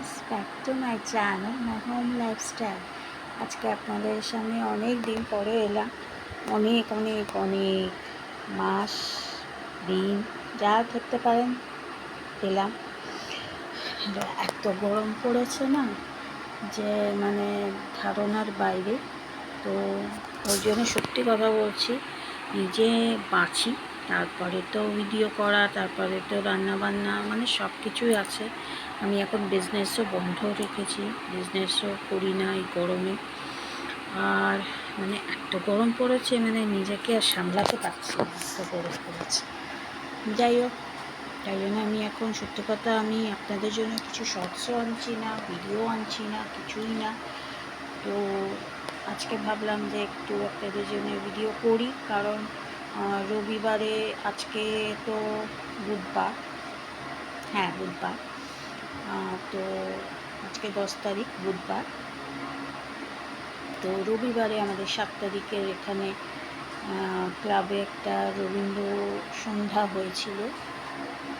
Guys, back to my channel my home lifestyle. আজকে আপনাদের সামনে অনেক দিন পরে এলাম। অনেক অনেক অনেক মাস দিন যা ধরতে পারেন এলাম। এত গরম পড়েছে না, যে মানে ধারণার বাইরে। তো ওই জন্য সত্যি কথা বলছি, নিজে বাঁচি, তারপরে তো ভিডিও করা, তারপরে তো রান্নাবান্না, মানে সব কিছুই আছে। আমি এখন বিজনেসও বন্ধ রেখেছি, বিজনেসও করি না এই গরমে। আর মানে এত গরম পড়েছে, মানে নিজেকে আর সামলাতে পারছি না, এত গরম পড়েছে। যাই হোক, তাই জন্য আমি এখন সত্যি কথা, আমি আপনাদের জন্য কিছু শর্টসও আনছি না, ভিডিও আনছি না, কিছুই না। তো আজকে ভাবলাম যে একটু আপনাদের জন্য ভিডিও করি, কারণ রবিবারে, আজকে তো বুধবার, হ্যাঁ বুধবার, তো আজকে 10 তারিখ বুধবার। তো রবিবারে আমাদের 7 তারিখের এখানে ক্লাবে একটা রবীন্দ্র সন্ধ্যা হয়েছিল।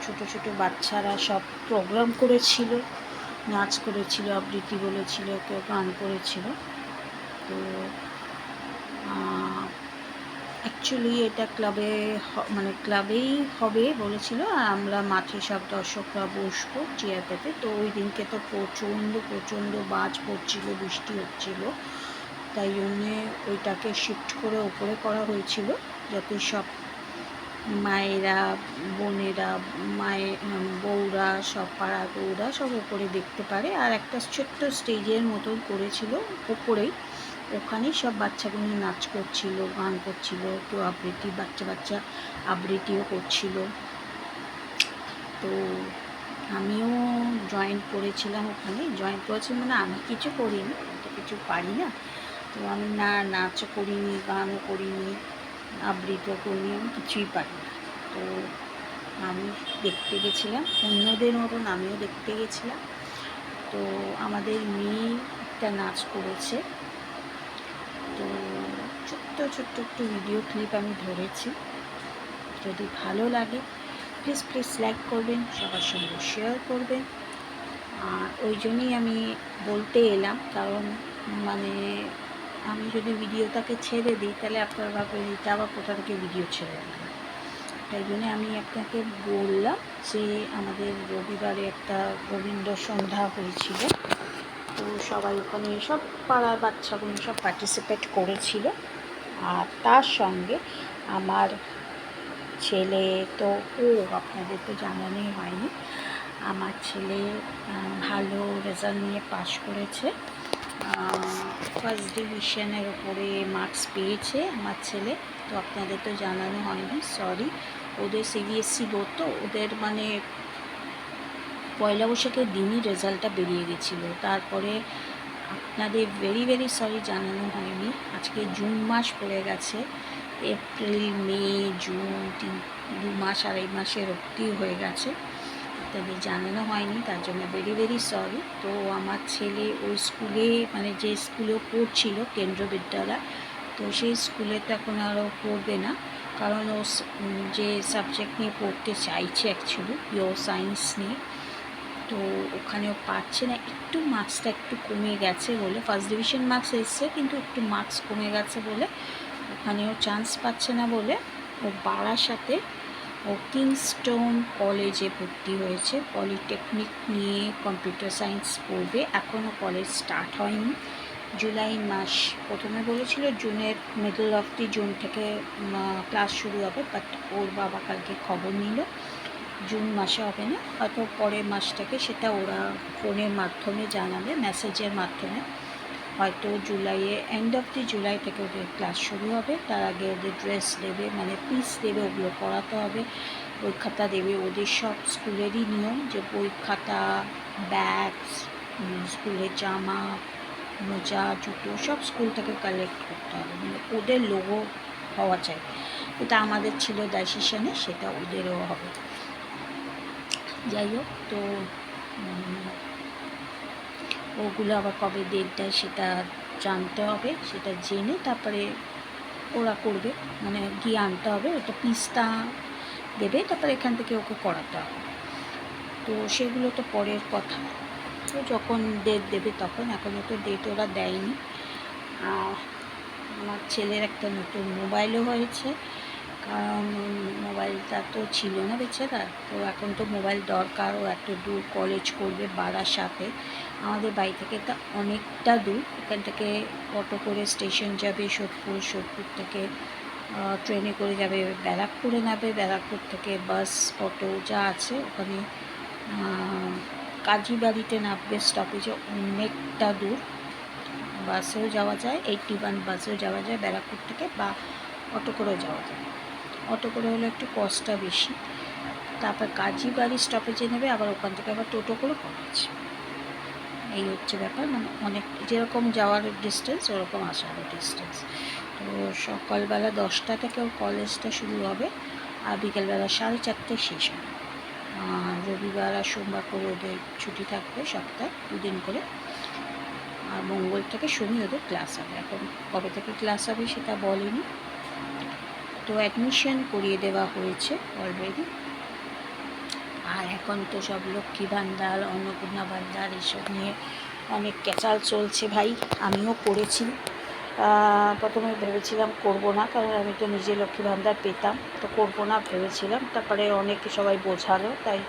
ছোট ছোট বাচ্চারা সব প্রোগ্রাম করেছিল, নাচ করেছিল, আবৃত্তি বলেছিল, কেউ গান করেছিল। তো অ্যাকচুয়ালি এটা ক্লাবে, মানে ক্লাবেই হবে বলেছিল, আর আমরা মাঠে সব দর্শকরা বসবো চেয়ার পেতে। তো ওই দিনকে তো প্রচণ্ড বাজ পড়ছিল, বৃষ্টি হচ্ছিল, তাই জন্যে ওইটাকে শিফট করে ওপরে করা হয়েছিল, যাতে সব মায়েরা, বোনেরা, বউরা, সব পাড়ার বউরা সব ওপরে দেখতে পারে। আর একটা ছোট্ট স্টেজের মতন করেছিল ওপরেই, ওখানেই সব বাচ্চাগুলো নাচ করছিল, গান করছিল, কেউ আবৃত্তি, বাচ্চা আবৃত্তিও করছিল। তো আমিও জয়েন করেছিলাম ওখানে, মানে আমি কিছু করিনি, আমি তো কিছু পারি না। তো আমি নাচও করিনি, গানও করিনি, আবৃত্তিও করিনি, আমি কিছুই পারি না। তো আমি দেখতে গেছিলাম, অন্যদের মতন আমিও দেখতে গেছিলাম। তো আমাদের মেয়ে একটা নাচ করেছে, তো ছোট্ট একটু ভিডিও ক্লিপ আমি ধরেছি। যদি ভালো লাগে প্লিজ লাইক করবেন, সবার সঙ্গে শেয়ার করবেন। আর ওই জন্যই আমি বলতে এলাম, কারণ মানে আমি যদি ভিডিওটাকে ছেড়ে দিই, তাহলে আপনারা ভাববেন এটা আবার কোথা থেকে ভিডিও ছেড়ে দিলাম। তাই জন্যে আমি আপনাকে বললাম যে আমাদের রবিবারে একটা রবীন্দ্র সন্ধ্যা হয়েছিল। তো সবাই ওখানে, সব পাড়ার বাচ্চাগুলো সব পার্টিসিপেট করেছিল। আর তার সঙ্গে আমার ছেলে, তো আপনাদের তো জানানোই হয়নি, আমার ছেলে ভালো রেজাল্ট নিয়ে পাশ করেছে। ফার্স্ট ডিভিশনের ওপরে মার্কস পেয়েছে আমার ছেলে। তো আপনাদের তো জানানো হয়নি, সরি। ওদের সিবিএসসি বোর্ড, তো ওদের মানে পয়লা বৈশাখের দিনই রেজাল্টটা বেরিয়ে গেছিলো। তারপরে আপনাদের ভেরি সরি জানানো হয়নি। আজকে জুন মাস পড়ে গেছে, এপ্রিল, মে, জুন, 2 মাস, 2.5 মাসের অবধি হয়ে গেছে, তাদের জানানো হয়নি, তার জন্য ভেরি সরি। তো আমার ছেলে ওই স্কুলে, মানে যে স্কুলেও পড়ছিল, কেন্দ্র বিদ্যালয়, তো সেই স্কুলে তো এখন আরও পড়বে না, কারণ ও যে সাবজেক্ট নিয়ে পড়তে চাইছে অ্যাকচুয়ালি পিওর সায়েন্স নিয়ে, তো ওখানেও পাচ্ছে না। একটু মার্কসটা একটু কমে গেছে বলে, ফার্স্ট ডিভিশন মার্কস এসছে, কিন্তু একটু মার্কস কমে গেছে বলে ওখানেও চান্স পাচ্ছে না বলে ও বারাসাতে ও কিংস্টোন কলেজে ভর্তি হয়েছে। পলিটেকনিক নিয়ে কম্পিউটার সায়েন্স পড়বে। এখনও কলেজ স্টার্ট হয়নি, জুলাই মাস, প্রথমে বলেছিল জুনের মিডল অফ দি জুন থেকে ক্লাস শুরু হবে, বাট ওর বাবা কালকে খবর নিল জুন মাসে হবে না, হয়তো পরের মাস থেকে, সেটা ওরা ফোনের মাধ্যমে জানাবে, মেসেজের মাধ্যমে। হয়তো জুলাইয়ে, এন্ড অফ দি জুলাই থেকে ওদের ক্লাস শুরু হবে। তার আগে ওদের ড্রেস দেবে, মানে পিস দেবে, ওগুলো পড়াতে হবে, বই খাতা দেবে। ওদের সব স্কুলেরই নিয়ম যে বই খাতা, ব্যাগ, স্কুলের জামা, মোজা, জুতো সব স্কুল থেকে কালেক্ট করতে হবে, মানে ওদের লোগো হওয়া চাই। এটা আমাদের ছিল ডিসিশনে, সেটা ওদেরও হবে। যাই হোক, তো ওগুলো আবার কবে ডেট দেয় সেটা জানতে হবে, সেটা জেনে তারপরে ওরা করবে, মানে গিয়ে আনতে হবে, ওটা পিসটা দেবে, তারপরে এখান থেকে ওকে করাতে হবে। তো সেগুলো তো পরের কথা। তো যখন ডেট দেবে তখন, এখনও তো ডেট ওরা দেয়নি। আমার ছেলের একটা নতুন মোবাইলও হয়েছে, কারণ মোবাইলটা তো ছিল না বেচারা, তো এখন তো মোবাইল দরকার। ও এত দূর কলেজ করবে বারাসাতে, আমাদের বাড়ি থেকে এটা অনেকটা দূর। এখান থেকে অটো করে স্টেশন যাবে সোদপুর, সোদপুর থেকে ট্রেনে করে যাবে ব্যারাকপুরে, নামবে ব্যারাকপুর থেকে বাস অটো যা আছে ওখানে কাজীবাড়িতে নামবে স্টপেজে, অনেকটা দূর। বাসেও যাওয়া যায়, 81 বাসেও যাওয়া যায় ব্যারাকপুর থেকে, বা অটো করেও যাওয়া যায়। অটো করে হলে একটু কস্টটা বেশি। তারপর কাজীবাড়ি স্টপেজে নেবে, আবার ওখান থেকে আবার টোটো করে কলেজ। এই হচ্ছে ব্যাপার, মানে অনেক যেরকম যাওয়ার ডিস্টেন্স ওরকম আসারও ডিস্টেন্স। তো সকালবেলা 10টা থেকে ওর কলেজটা শুরু হবে, আর বিকেলবেলা 4:30 শেষ হবে। রবিবার আর সোমবার করে ওদের ছুটি থাকবে, সপ্তাহে 2 দিন করে। আর মঙ্গল থেকে শনি ওদের ক্লাস হবে। এখন কবে থেকে ক্লাস হবে সেটা বলেনি। তো অ্যাডমিশন করিয়ে দেওয়া হয়েছে অলরেডি। আর এখন তো সব লক্ষ্মী ভাণ্ডার, অন্নপূর্ণা ভাণ্ডার এসব নিয়ে অনেক ক্যাচাল চলছে ভাই। আমিও করেছি। প্রথমে ভেবেছিলাম করব না, কারণ আমি তো নিজে লক্ষ্মী ভাণ্ডার পেতাম, তো করব না ভেবেছিলাম। তারপরে অনেকে সবাই বোঝালো, তাই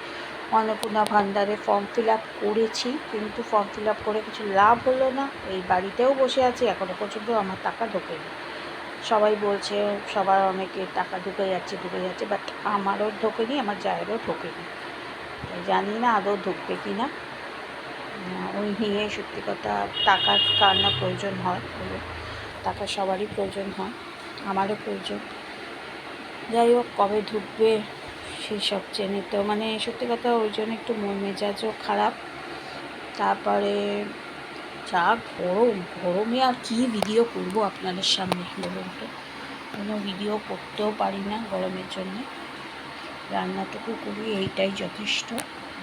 অন্নপূর্ণা ভাণ্ডারে ফর্ম ফিল আপ করেছি, কিন্তু ফর্ম ফিল আপ করে কিছু লাভ হলো না। এই বাড়িতেও বসে আছি, এখনও পর্যন্ত আমার টাকা ঢোকেনি। সবাই বলছে সবার অনেকে টাকা ঢুকে যাচ্ছে, বাট আমারও ঢোকেনি, আমার জায়েরও ঢোকেনি। জানি না আদৌ ঢুকবে কি না। ওই নিয়ে সত্যি কথা, টাকার কার না প্রয়োজন হয় বলে, টাকা সবারই প্রয়োজন হয়, আমারও প্রয়োজন। যাই হোক, কবে ঢুকবে সেই সব চেনে তো, মানে সত্যি কথা ওই জন্য একটু মন মেজাজও খারাপ। তারপরে যা গরমে আর কি ভিডিও করবো আপনাদের সামনে বলুন তো, কোনো ভিডিও করতেও পারি না গরমের জন্য। রান্নাটুকু করি, এইটাই যথেষ্ট।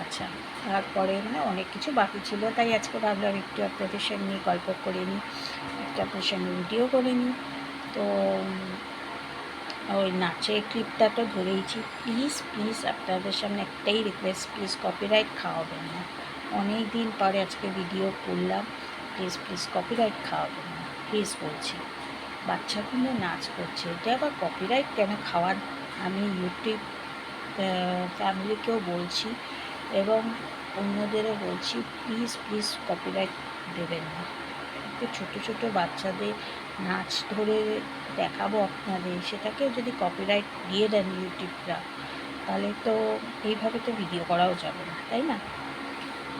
আচ্ছা, তারপরে মানে অনেক কিছু বাকি ছিল, তাই আজকে ভাবলাম একটু আপনাদের সঙ্গে গল্প করে নিই, একটু আপনাদের সঙ্গে ভিডিও করে নিই। তো ওই নাচের ক্লিপটা তো ধরেইছি। প্লিজ আপনাদের সামনে একটাই রিকোয়েস্ট, প্লিজ কপিরাইট খাওয়াবেন না। অনেক দিন পরে আজকে ভিডিও করলাম, প্লিজ কপিরাইট খাওয়াবেন না, প্লিজ বলছি। বাচ্চাগুলো নাচ করছে, এটা আবার কপিরাইট কেন খাওয়ান? আমি ইউটিউব ফ্যামিলিকেও বলছি এবং অন্যদেরও বলছি, প্লিজ কপিরাইট দেবেন না। একটু ছোটো বাচ্চাদের নাচ ধরে দেখাবো আপনাদের, সেটাকেও যদি কপিরাইট দিয়ে দেন ইউটিউবরা, তাহলে তো এইভাবে তো ভিডিও করাও যাবে না, তাই না?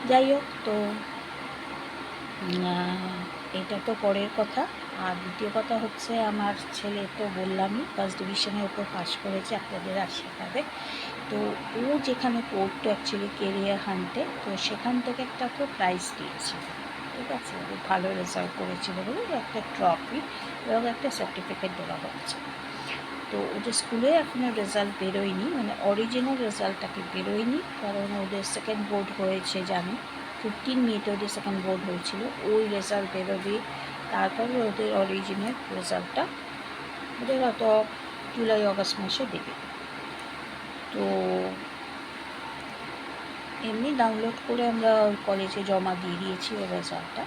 যাই হোক, তো এটা তো পরের কথা। আর দ্বিতীয় কথা হচ্ছে, আমার ছেলে তো বললামই ফার্স্ট ডিভিশনের উপর পাস করেছে আপনাদের আশীর্বাদে। তো ও যেখানে পড়তো অ্যাকচুয়ালি কেরিয়ার হান্টে, তো সেখান থেকে একটা ওকে প্রাইজ দিয়েছিল, ঠিক আছে? ও ভালো রেজাল্ট করেছিল বলে একটা ট্রফি এবং একটা সার্টিফিকেট দেওয়া হচ্ছে। তো ওদের স্কুলে এখনও রেজাল্ট বেরোয়নি, মানে অরিজিনাল রেজাল্টটাকে বেরোয়নি, কারণ ওদের সেকেন্ড বোর্ড হয়েছে জানি, 15 মেতে ওদের সেকেন্ড বোর্ড হয়েছিল। ওই রেজাল্ট বেরোবে, তারপরে ওদের অরিজিনাল রেজাল্টটা ওদের হয়তো জুলাই অগাস্ট মাসে দেবে। তো এমনি ডাউনলোড করে আমরা কলেজে জমা দিয়ে দিয়েছি ওর রেজাল্টটা।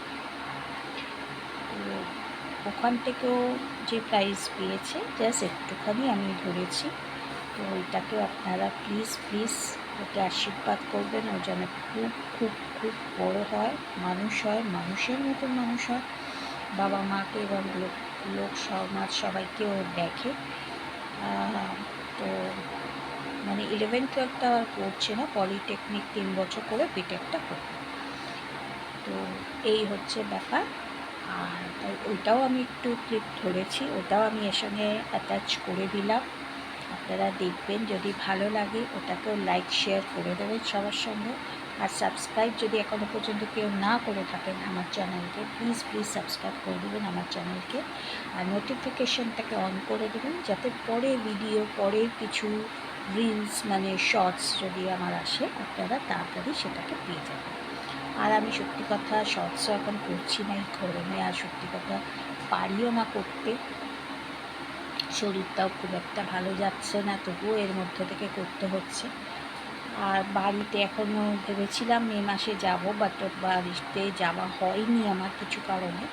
তো ওখান থেকেও যে প্রাইজ পেয়েছে, জাস্ট একটুখানি আমি ধরেছি। তো ওইটাকেও আপনারা প্লিজ ওকে আশীর্বাদ করবেন, ও যেন খুব বড়ো হয়, মানুষ হয়, মানুষের মতন মানুষ হয়, বাবা মাকে এবং লোক সমাজ সবাইকে ও দেখে। তো মানে 11-12টা আর পড়ছে না, পলিটেকনিক 3 বছর করে বিটেকটা করবে। তো এই হচ্ছে ব্যাপার। আর তাই ওইটাও আমি একটু ক্লিপ ধরেছি, ওটাও আমি এর সঙ্গে অ্যাটাচ করে দিলাম। আপনারা দেখবেন, যদি ভালো লাগে ওটাকেও লাইক শেয়ার করে দেবেন সবার সঙ্গে। আর সাবস্ক্রাইব যদি এখনও পর্যন্ত কেউ না করে থাকেন আমার চ্যানেলকে, প্লিজ সাবস্ক্রাইব করে দেবেন আমার চ্যানেলকে। আর নোটিফিকেশানটাকে অন করে দেবেন, যাতে পরের কিছু রিলস মানে শর্টস যদি আমার আসে, আপনারা তাড়াতাড়ি সেটাকে পেয়ে যাবেন। আর আমি সত্যি কথা শর্টসও এখন করছি না এই গরমে, আর সত্যি কথা পারিও না করতে, শরীরটাও খুব একটা ভালো যাচ্ছে না, তবুও এর মধ্যে থেকে করতে হচ্ছে। আর বাড়িতে এখনও ভেবেছিলাম মে মাসে যাব, বাট বাড়িতে যাওয়া হয়নি আমার কিছু কারণে।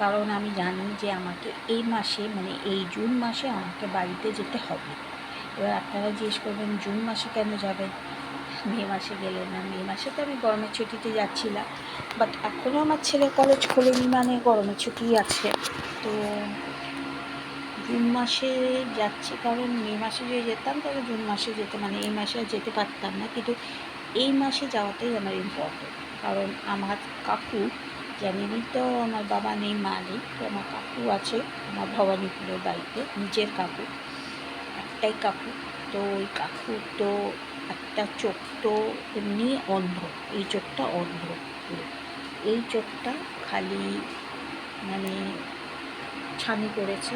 কারণ আমি জানি যে আমাকে এই মাসে মানে এই জুন মাসে আমাকে বাড়িতে যেতে হবে। এবার আপনারা জিজ্ঞেস করবেন জুন মাসে কেন যাবেন, মে মাসে গেলে না? মে মাসে তো আমি গরমের ছুটিতে যাচ্ছিলাম, বাট এখনও আমার ছেলে কলেজ খোলেনি, মানে গরমের ছুটি আছে। তো জুন মাসে যাচ্ছি, কারণ মে মাসে যদি যেতাম তাহলে জুন মাসে যেতে মানে এই মাসে আর যেতে পারতাম না, কিন্তু এই মাসে যাওয়াটাই আমার ইম্পর্টেন্ট। কারণ আমার কাকু, জানেনই তো আমার বাবা নেই, মা নেই, তো আমার কাকু আছে আমার ভবানীপুরের বাড়িতে, নিজের কাকু, একটাই কাকু। তো ওই কাকু তো একটা চোখ তো এমনি অন্ধ, এই চোখটা অন্ধ পুরো, এই চোখটা খালি মানে ছানি করেছে,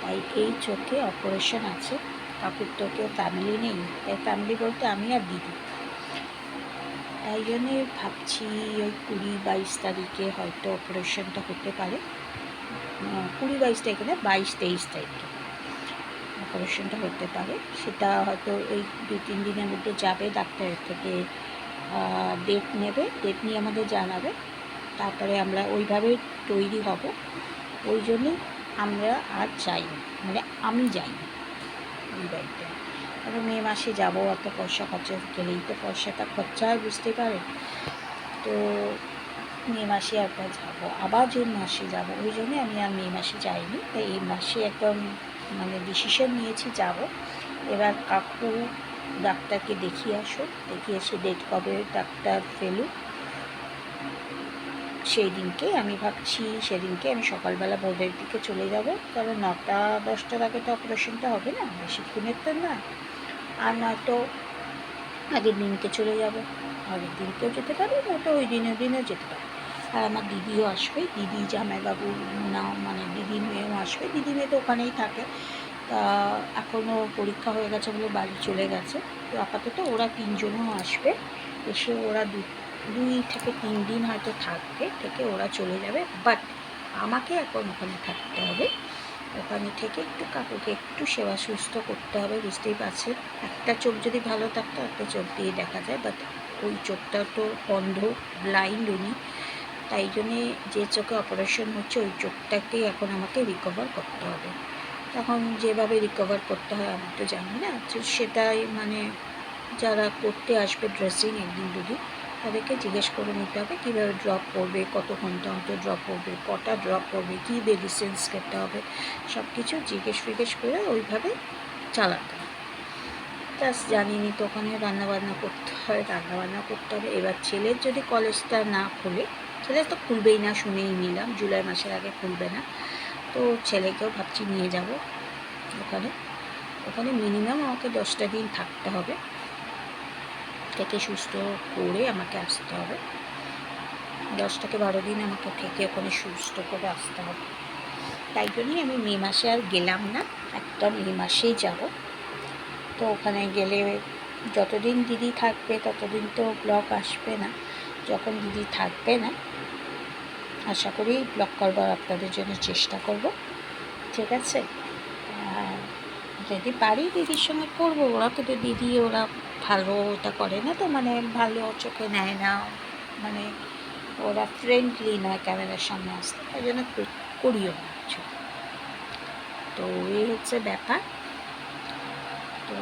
তাই এই চোখে অপারেশন আছে। কাকুর তো কেউ ফ্যামিলি নেই, তাই ফ্যামিলি বলতে আমি আর দিদি। তাই জন্যে ভাবছি ওই 20-22 তারিখে হয়তো অপারেশনটা হতে পারে। 20-22 তারিখে না, 22-23 তারিখে অপারেশনটা হতে পারে। সেটা হয়তো এই 2-3 দিনের মধ্যে যাবে, ডাক্তারের থেকে ডেট নেবে, ডেট নিয়ে আমাদের জানাবে, তারপরে আমরা ওইভাবে তৈরি হব। ওই জন্যে আমরা আর যাইনি, মানে আমি যাইনি ওই বাড়িতে। কারণ মে মাসে যাবো, অত পয়সা খরচা গেলেই তো পয়সাটা খরচা হয়, বুঝতে পারে। তো মে মাসে একবার যাবো, আবার জুন মাসে যাবো, ওই জন্যে আমি আর মে মাসে যাইনি। তাই এই মাসে একদম মানে ডিসিশন নিয়েছি যাব। এবার কাকু ডাক্তারকে দেখিয়ে আসো, দেখিয়ে এসে ডেট কবে ডাক্তার ফেলুক সেই দিনকে আমি ভাবছি, সেদিনকে আমি সকালবেলা ভোরের দিকে চলে যাব। কারণ 9টা-10টার আগে তো অপারেশনটা হবে না, বেশিক্ষণের তো না। আর নয়তো আগের দিনকে চলে যাব, আগের দিনকেও যেতে পারি, নয়তো ওই দিনের দিনেও যেতে পারি। আর আমার দিদিও আসবে, দিদি জামাইবাবু না মানে দিদির মেয়েও আসবে, দিদি মেয়ে তো ওখানেই থাকে। তা এখনও পরীক্ষা হয়ে গেছে বলে বাড়ি চলে গেছে। তো আপাতত ওরা 3জনও আসবে, এসে ওরা 2 থেকে 3 দিন হয়তো থাকবে, থেকে ওরা চলে যাবে। বাট আমাকে এখন ওখানে থাকতে হবে, ওখানে থেকে একটু কাকুকে একটু সেবা সুস্থ করতে হবে, বুঝতেই পারছেন। একটা চোখ যদি ভালো থাকতো একটা চোখ দিয়ে দেখা যায়, বাট ওই চোখটা তো অন্ধ, ব্লাইন্ড উনি। তাই জন্যে যে চোখে অপারেশন হচ্ছে ওই চোখটাকেই এখন আমাকে রিকভার করতে হবে। তখন যেভাবে রিকভার করতে হয় আমি তো জানি না, তো সেটাই মানে যারা করতে আসবে ড্রেসিং 1-2 দিন, তাদেরকে জিজ্ঞেস করে নিতে হবে কীভাবে ড্রপ করবে, কত ঘন্টা অন্তর ড্রপ করবে, কটা ড্রপ করবে, কী মেডিসিনস খেতে হবে, সব কিছু জিজ্ঞেস করে ওইভাবে চালাতে হবে। প্লাস জানিনি তো ওখানে রান্নাবান্না করতে হয়, রান্নাবান্না করতে হবে। এবার ছেলের যদি কলেজটা না খোলে, ছেলে তো খুলবেই না শুনেই নিলাম, জুলাই মাসের আগে খুলবে না, তো ছেলেকেও ভাবছি নিয়ে যাব ওখানে। ওখানে মিনিমাম আমাকে 10টা দিন থাকতে হবে, থেকে সুস্থ করে আমাকে আসতে হবে। 10 থেকে 12 দিন আমাকে থেকে ওখানে সুস্থ করে আসতে হবে। তাই জন্যই আমি মে মাসে আর গেলাম না, একদম মে মাসেই যাব। তো ওখানে গেলে যতদিন দিদি থাকবে ততদিন তো ব্লগ আসবে না, যখন দিদি থাকবে না আশা করি ব্লগ করবার আপনাদের জন্য চেষ্টা করব, ঠিক আছে? যদি পারি দিদির সঙ্গে করবো, ওরা কিন্তু দিদি ওরা ভালো ওটা করে না, তো মানে ভালো চোখে নেয় না, মানে ওরা ফ্রেন্ডলি নয় ক্যামেরার সামনে আসতে, তাই জন্য করিও না কিছু। তো এই হচ্ছে ব্যাপার। তো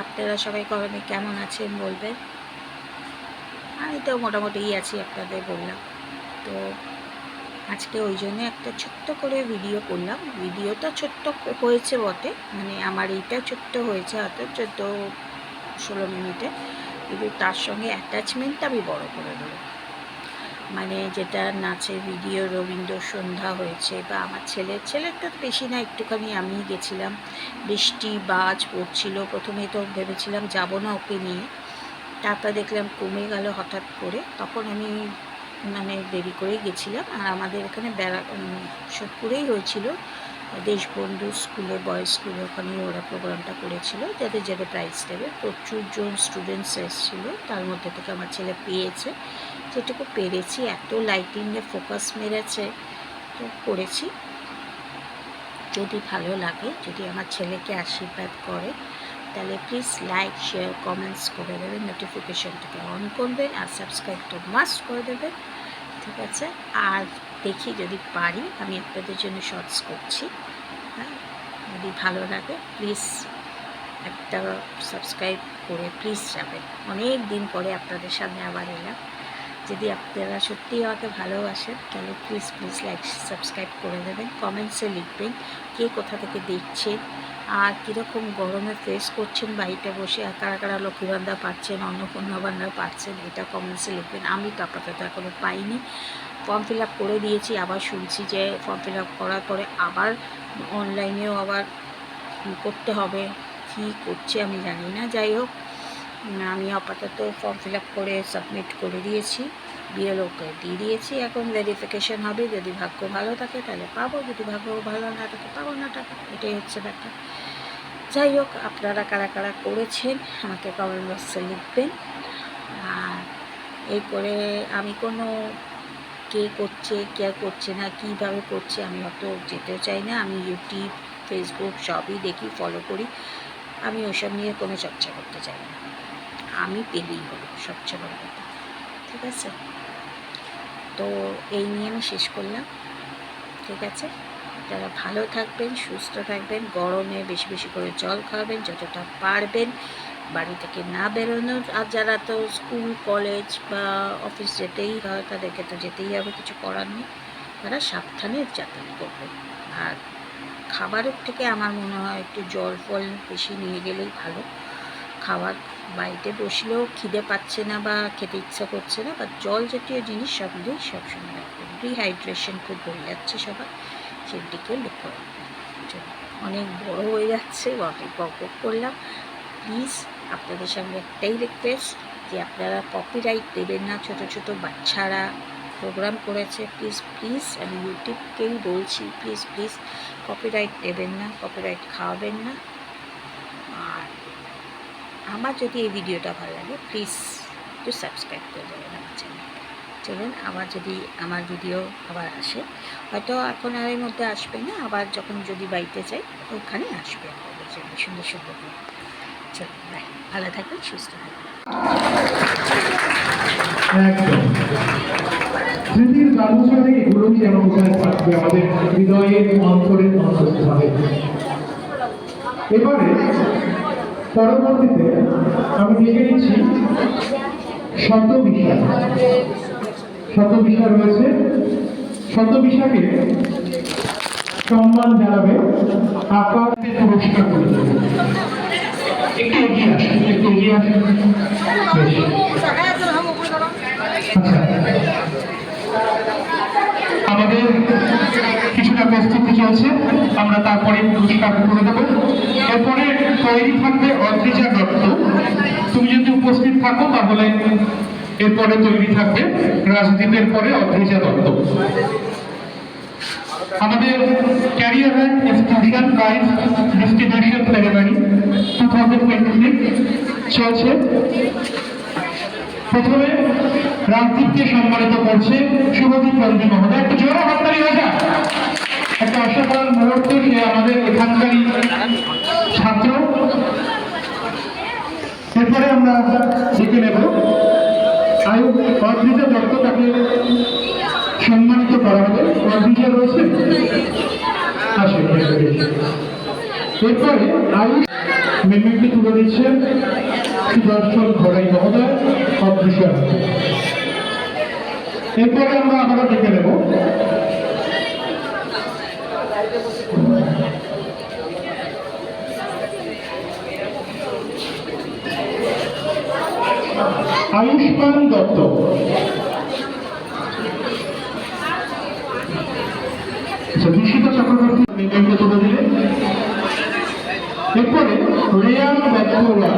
আপনারা সবাই গরমে কেমন আছেন বলবেন। আমি তো মোটামুটি আছি, আপনাদের বললাম। তো আজকে ওই জন্য একটা ছোট্ট করে ভিডিও করলাম। ভিডিওটা ছোট্ট হয়েছে বটে, মানে আমার এইটা ছোট্ট হয়েছে হয়তো 14-16 মিনিটে, কিন্তু তার সঙ্গে অ্যাটাচমেন্টটা আমি বড় করে দেবো। মানে যেটা নাচের ভিডিও, রবীন্দ্র সন্ধ্যা হয়েছে, বা আমার ছেলেরটা বেশি না, একটুখানি আমি গেছিলাম, বৃষ্টি বাজ পড়ছিল, প্রথমে তো ভেবেছিলাম যাব না ওকে নিয়ে, তারপর দেখলাম কমে গেল হঠাৎ করে, তখন আমি মানে দেরি করেই গেছিলাম। আর আমাদের এখানে সোদপুরেই হয়েছিল, দেশবন্ধু স্কুলে, বয়েজ স্কুলে, ওখানেই ওরা প্রোগ্রামটা করেছিল, যাদের প্রাইজ দেবে। প্রচুর জন স্টুডেন্টস এসেছিলো, তার মধ্যে থেকে আমার ছেলে পেয়েছে, যেটুকু পেরেছি, এত লাইটিংয়ে ফোকাস মেরেছে, তো করেছি। যদি ভালো লাগে, যদি আমার ছেলেকে আশীর্বাদ করে, তাহলে প্লিজ লাইক শেয়ার কমেন্টস করে দেবেন, নোটিফিকেশনটাকে অন করবেন, আর সাবস্ক্রাইবটা মাস্ট করে দেবেন, ঠিক আছে? আর দেখি যদি পারি আমি আপনাদের জন্য শর্টস করছি, হ্যাঁ? যদি ভালো লাগে প্লিজ একটা সাবস্ক্রাইব করে প্লিজ যাবেন। অনেক দিন পরে আপনাদের সামনে আবার এলাম। যদি আপনারা সত্যিই আমাকে ভালোবাসেন তাহলে প্লিজ প্লিজ লাইক সাবস্ক্রাইব করে দেবেন, কমেন্টসে লিখবেন কে কোথা থেকে দেখছেন, আর কীরকম গরমে ফেস করছেন বাড়িতে বসে, আর কারা কারা লক্ষ্মী ভাণ্ডার পাচ্ছেন, অন্নপূর্ণা ভাণ্ডার পাচ্ছেন, এটা কমেন্টসে লিখবেন। আমি তো আপাতত এখনও পাইনি, ফর্ম ফিল আপ করে দিয়েছি, আবার শুনছি যে ফর্ম ফিল আপ করার পরে আবার অনলাইনেও আবার করতে হবে, কী করছে আমি জানি না। যাই হোক, আমি আপাতত ফর্ম ফিল আপ করে সাবমিট করে দিয়েছি, বিএলওকে দিয়ে দিয়েছি, এখন ভেরিফিকেশন হবে। যদি ভাগ্য ভালো থাকে তাহলে পাবো, যদি ভাগ্য ভালো না থাকে পাবো না টাকা, এটাই হচ্ছে ব্যাপার। যাই হোক, আপনারা কারা কারা করেছেন আমাকে কমেন্ট বক্সে লিখবেন। আর এই করে আমি কোনো কে করছে কে করছে না কীভাবে করছে আমি অত যেতেও চাই না। আমি ইউটিউব ফেসবুক সবই দেখি, ফলো করি, আমি ওসব নিয়ে কোনো চর্চা করতে চাই না। আমি পেলেই হলো সবচেয়ে বড় কথা, ঠিক আছে? তো এই নিয়ে আমি শেষ করলাম, ঠিক আছে? আপনারা ভালো থাকবেন, সুস্থ থাকবেন, গরমে বেশি বেশি করে জল খাওয়াবেন যতটা পারবেন, বাড়ি থেকে না বেরোনো। আর যারা তো স্কুল কলেজ বা অফিস যেতেই হয় তাদেরকে তো যেতেই হবে, কিছু করার নেই, তারা সাবধানে যাতায়াত করবে। আর খাবারের থেকে আমার মনে হয় একটু জল ফল বেশি নিয়ে গেলেই ভালো। খাবার বাড়িতে বসলেও খিদে পাচ্ছে না বা খেতে ইচ্ছা করছে না, বা জল জাতীয় জিনিস সবগুলোই সবসময় রাখবেন। ডিহাইড্রেশন খুব হয়ে যাচ্ছে সবার, সেদিকেও লক্ষ্য রাখবেন। অনেক বড় হয়ে যাচ্ছে, অনেক বক করলাম। প্লিজ আপনাদের সঙ্গে একটাই রিকোয়েস্ট যে আপনারা কপিরাইট দেবেন না। ছোট ছোট বাচ্চারা প্রোগ্রাম করেছে, প্লিজ প্লিজ আমি ইউটিউবকেই বলছি, প্লিজ প্লিজ কপিরাইট দেবেন না, কপিরাইট খাওয়াবেন না। আর আমার যদি এই ভিডিওটা ভালো লাগে প্লিজ একটু সাবস্ক্রাইব করে দেবেন আমার চ্যানেল। চলুন, আবার যদি আমার ভিডিও আবার আসে, হয়তো এখন আর এর মধ্যে আসবে না, আবার যখন যদি বাড়িতে যাই ওখানে আসবে আপনাদের জন্য সুন্দর সুন্দর। চলুন, বাই, ভালো থাকবেন, সুস্থ থাকবেন। স্মৃতির গালুচরে এগুলোই যেন ওখানে থাকবে আমাদের হৃদয়ের অন্তরের অন্তর্ভাবে। এবারে পরবর্তীতে আমি দেখে নিচ্ছি শতবিশা। শতবিশা রয়েছে, শতবিশাকে সম্মান জানাবে, আকারকে পুরস্কার করে দেবে। একটু এগিয়ে আসুন, একটু এগিয়ে আসুন। বেশ, আচ্ছা, আমাদের কিছুটা প্রস্তুতি চলছে, আমরা তারপরে পুরস্কার করে দেবো। এরপরে তৈরি থাকবে অদ্রিজা দত্ত, তুমি যদি উপস্থিত থাকো তাহলে এরপরে তৈরি থাকবে রাজদীপের পরে অদ্রিজা দত্ত। আমাদের career and institution prize distribution ceremony 2026 চলছে। প্রথমে রাজদীপকে সম্মানিত করছে শুভদীপ নন্দী মহোদয়। একটু জোরে হাততালি হয়ে যায়। একটা অসাধারণ মুহূর্ত, সে আমাদের এখানকারই ছাত্র। এরপরে আমরা দেখে নেব অদ্রিজা দত্ত, তাকে সম্মানিত করা হবে। অদ্রিজা রয়েছে, আসেন। এরপরে আয়ুষ মেমেন্টে তুলে দিচ্ছেন সুদর্শন ঘোড়াই মহোদয়, অদ্রিজা। এরপরে আমরা দেখে নেব আয়ুষ্মান দত্ত। দীক্ষিতা চক্রবর্তী মেমেন্টে তুলে দিলেন। এরপরে রেয়ান দত্তরা।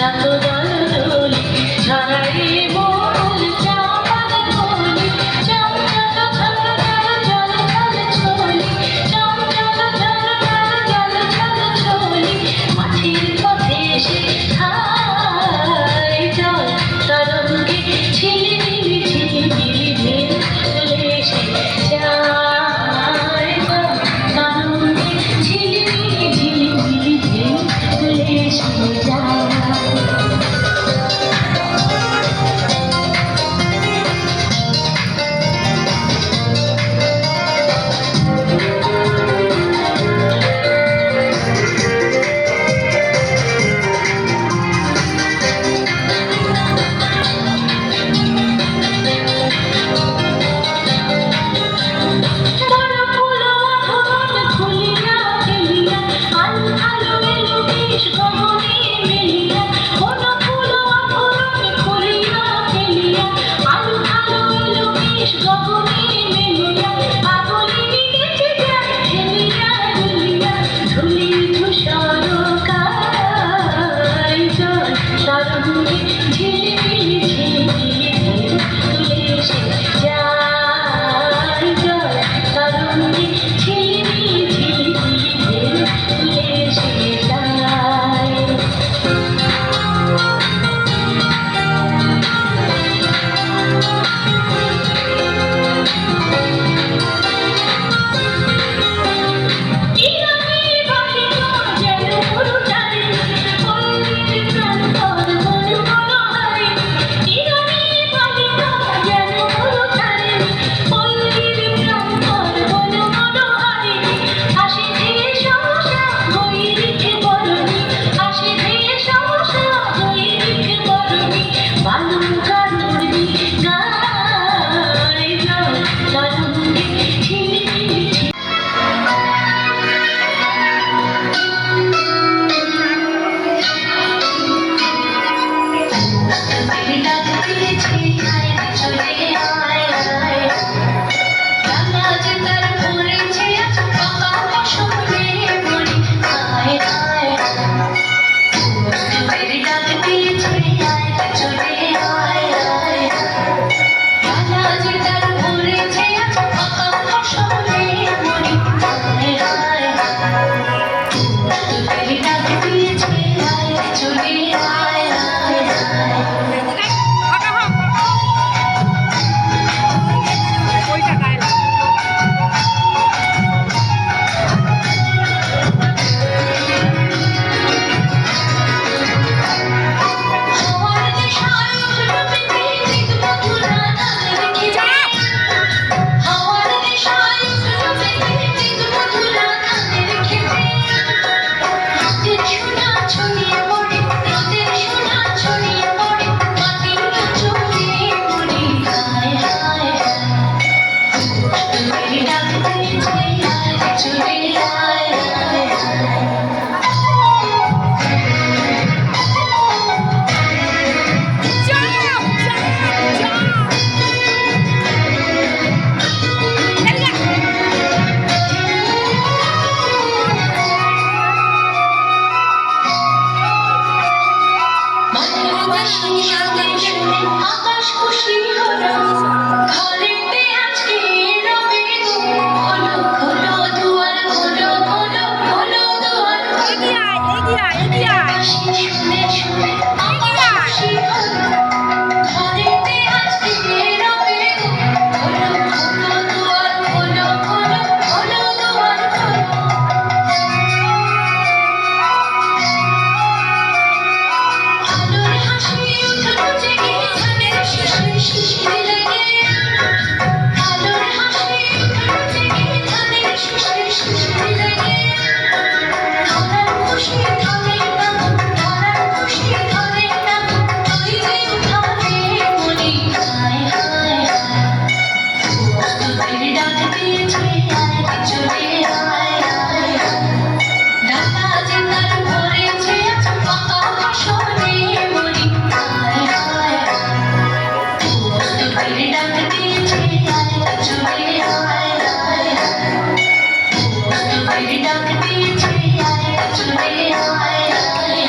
শত দল দোলে ঝরাই মোর চাঁদ দোলে চঞ্চল ঝল ঝল জল ঝল ঝোলে চঞ্চল ঝল ঝল জল ঝল ঝোলে মাঠের পথে এসে খায় জল তরঙ্গে ঝিলিমিলি ঝিলিমিলি ঢেউ তুলে এসে যায় জল তরঙ্গে ঝিলিমিলি ঝিলিমিলি ঢেউ তুলে এসে যায়। আকাশ খুশি হলো ঘরেতে আজকে রবে গো খোলো খোলো দুয়ার খোলো খোলো খোলো দুয়ার হাসি শুনে শুনে আকাশ খুশি হলো ঘরেতে আজকে রবে গো খোলো খোলো দুয়ার খোলো খোলো খোলো দুয়ার খোলো আলোর হাসি উঠলো জেগে ধানের শিশির শিশির লেগে আলোর হাসি উঠলো জেগে ধানের শিশির শিশির লেগে ধরার খুশি ধরে না ধরার খুশি ধরে না তৈরি উঠানে মনি হায় হায় প্রস্তুতির ডাক দিয়েছে আয় চলে আয় আয় ডাকা যে তার ভরেছে পাকা হাসনে মনি হায় হায় প্রস্তুতির ডাক দিয়েছে আয় চলে আয় আয় প্রস্তুতির ডাক দিয়েছে আয় চলে আয় আয়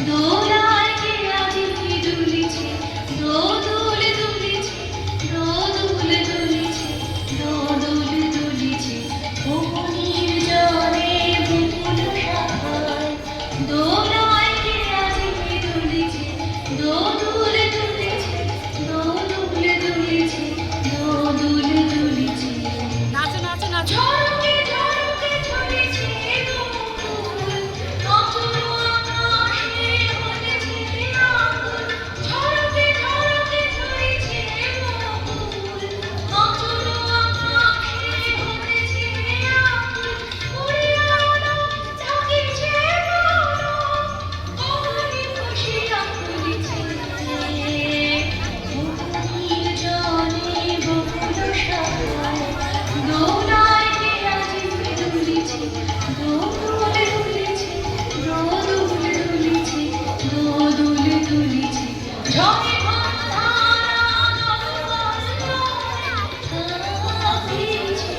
দোলায় কে আজি দুলিছে দোদুল দুলিছে দোদুল দুলিছে দোদুল দুলিছে বকুনির জলে বকুল শাখায় দোলায় কে আজি দুলিছে দোদুল দুলিছে দোদুল দুলিছে দোদুল দুলিছে নাচো নাচো নাচো। ঝড়কে ঝড়কে ঝরেছে বকুল অচল আকাশে হলেছে আকুল ঝড়কে ঝড়কে ঝরেছে বকুল অচল আকাশে হলেছে আকুল উড়িয়ানো জাগিছে মরণ অগ্নি খুশিয়া ফুলিছে বকুনির জলে বকুল শাখায় দোলায় কে আজি দুলিছে দোদুল দুলিছে দোদুল দুলিছে দোদুল দুলিছে ঝড়ে ধারা কাঁপিছে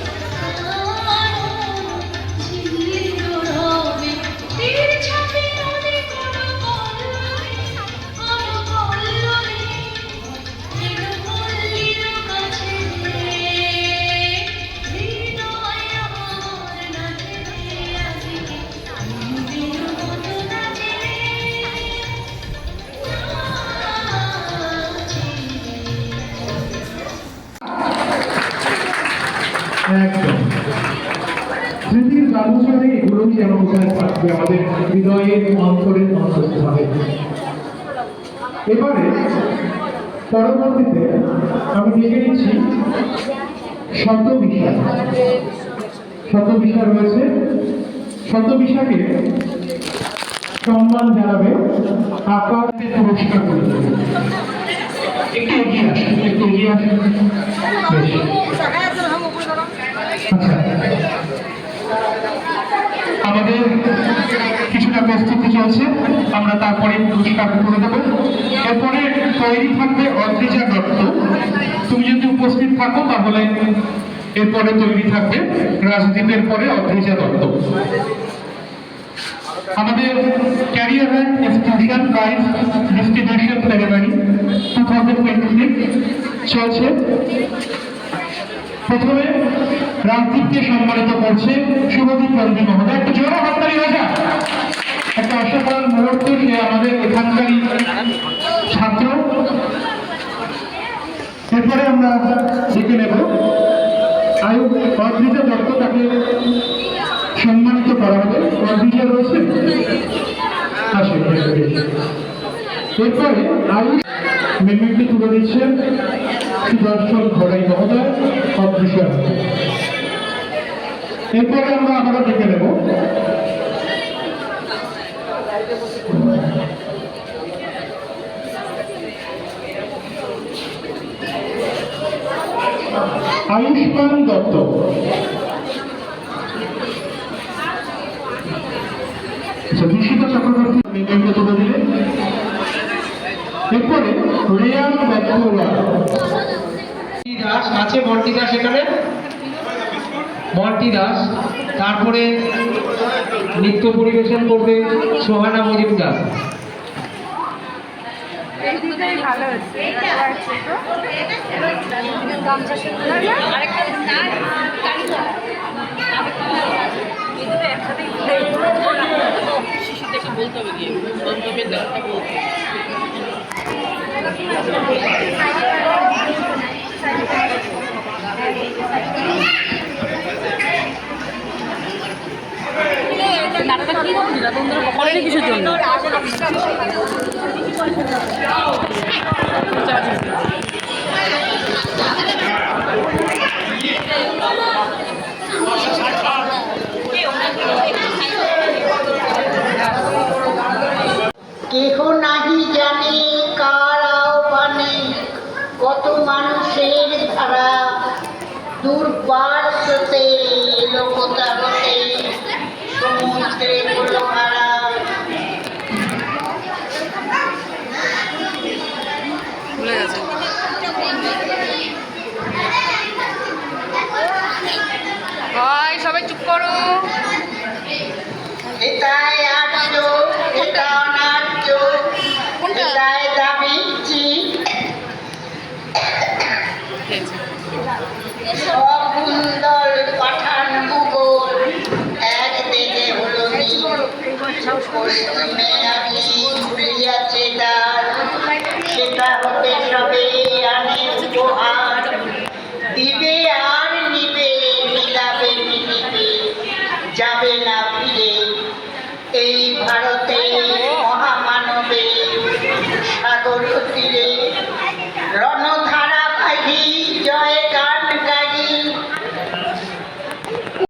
ঝিল রবে তীর ছাপে নদী কোনো কল্লোলে এলো পল্লীর কাছে হৃদয় আমার নাচে আজকে মনের মতো নাচে একদম স্মৃতির গালুচরে এগুলোই যেন কোথায় থাকবে আমাদের হৃদয়ের অন্তরের অন্তঃস্থলে। এবারে পরবর্তীতে আমি দেখে নিচ্ছি শতবিশা। শতবিশা রয়েছে, শতবিশাকে সম্মান জানাবে আকাশে পুরস্কার করে দেবে। একটু এগিয়ে আসুন, একটু এগিয়ে আসুন। বেশ। আচ্ছা, আমাদের কিছুটা প্রস্তুতি চলছে, আমরা তারপরে পুরস্কার করে দেবো। এরপরে তৈরি থাকবে অদ্রিজা দত্ত। তুমি যদি উপস্থিত থাকো তাহলে এরপরে তৈরি থাকবে রাজদীপের পরে অদ্রিজা দত্ত। আমাদের career and institution prize distribution ceremony 2026 চলছে। প্রথমে রাজদীপকে সম্মানিত করছে শুভদীপ চন্দ্রী মহোদয়। একটু জোরে হাততালি হয়ে যাক। একটা অসাধারণ মুহূর্ত, সে আমাদের এখানকারই ছাত্র। এরপরে আমরা দেখে নেব অদ্রিজা দত্ত, তাকে সম্মানিত করা হবে। অদ্রিজা রয়েছে, আসেন। এরপরে আয়ুষ মেমেন্টে তুলে দিচ্ছেন সুদর্শন ঘোড়াই মহোদয় অদ্রিজা। এরপরে আমরা আবারও দেখে নেব আয়ুষ্মান দত্ত। দীক্ষিত চক্রবর্তী মেমেন্টে তুলে দিলেন। এরপরে রেয়ান দত্তরা দাস আছে, মন্টি দাস এখানে, মন্টি দাস। তারপরে নৃত্য পরিবেশন করবে সোহানা মজুমদার। ভালো হচ্ছে শিশুদেরকে বলতে হবে গিয়ে নাটকটা কি না তোমরা কলেজে কিছুর জন্য কেহ নাহি জানে কার আহ্বানে কত মানুষের ধারা দুর্বার স্রোতে এলো কোথা হতে সমুদ্রে হলো হারা। ভুলে গেছে ভাই সবাই চুপ করো এটাই আর্য এটা অনার্য পশ্চিমে